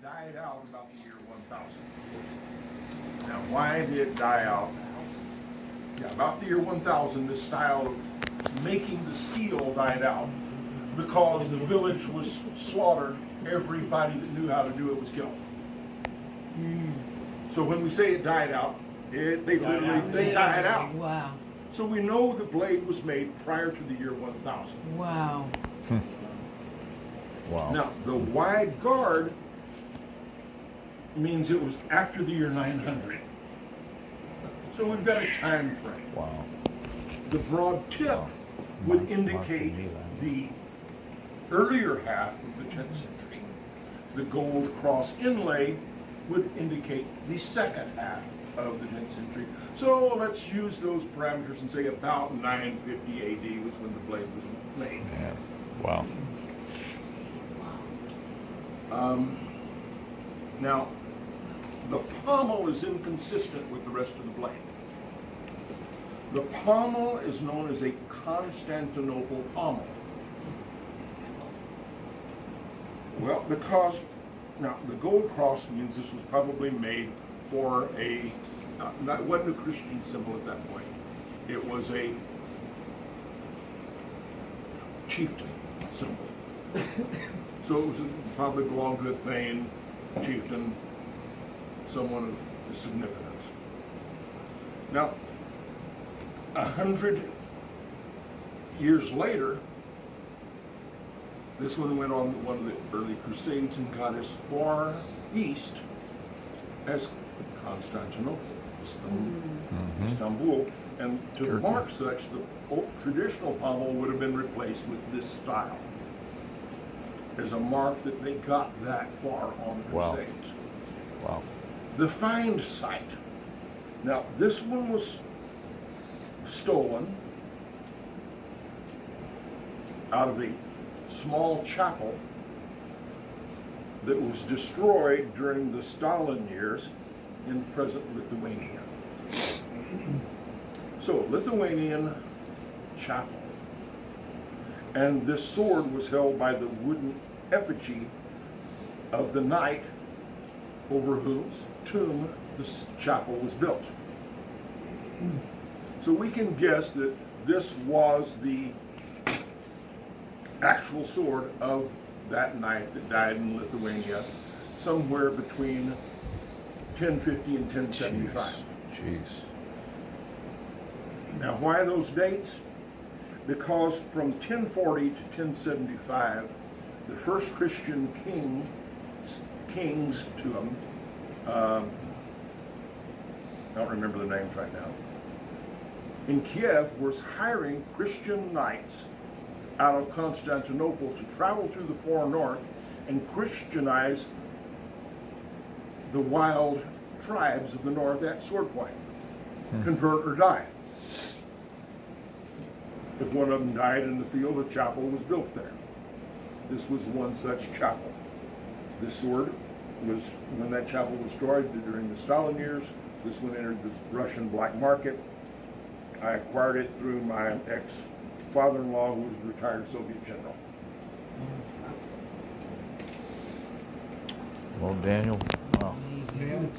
died out about the year 1000. Now, why did it die out? Yeah, about the year 1000, this style of making the steel died out because the village was slaughtered. Everybody that knew how to do it was killed. So when we say it died out, they died out. Wow. So we know the blade was made prior to the year 1000. Wow. Wow. Now, the wide guard means it was after the year 900. So we've got a time frame. Wow. The broad tip would indicate the earlier half of the 10th century. The gold cross inlay would indicate the second half of the 10th century. So let's use those parameters and say about 950 AD was when the blade was made. Yeah. Wow. Now, the pommel is inconsistent with the rest of the blade. The pommel is known as a Constantinople pommel. Well, because, now the gold cross means this was probably made for it wasn't a Christian symbol at that point. It was a chieftain symbol. So it was probably belonged to a thane, chieftain, someone of significance. Now, 100 years later, this one went on one of the early crusades and got as far east as Constantinople, Istanbul, and to Turkey. mark such, the traditional pommel would have been replaced with this style as a mark that they got that far on the Wow. crusades. Wow. The find site. Now, this one was stolen out of a small chapel that was destroyed during the Stalin years in present Lithuania. So, Lithuanian chapel. And this sword was held by the wooden effigy of the knight over whose tomb this chapel was built. So we can guess that this was the actual sword of that knight that died in Lithuania somewhere between 1050 and 1075. Jeez. Now, why those dates? Because from 1040 to 1075, the first Christian kings to them, I don't remember the names right now, in Kiev was hiring Christian knights out of Constantinople to travel through the far north and Christianize the wild tribes of the north at sword point. Convert or die. If one of them died in the field, a chapel was built there. This was one such chapel. This sword was, when that chapel was destroyed during the Stalin years, this one entered the Russian black market. I acquired it through my ex-father-in-law, who was a retired Soviet general. Well, Daniel, wow. Amazing.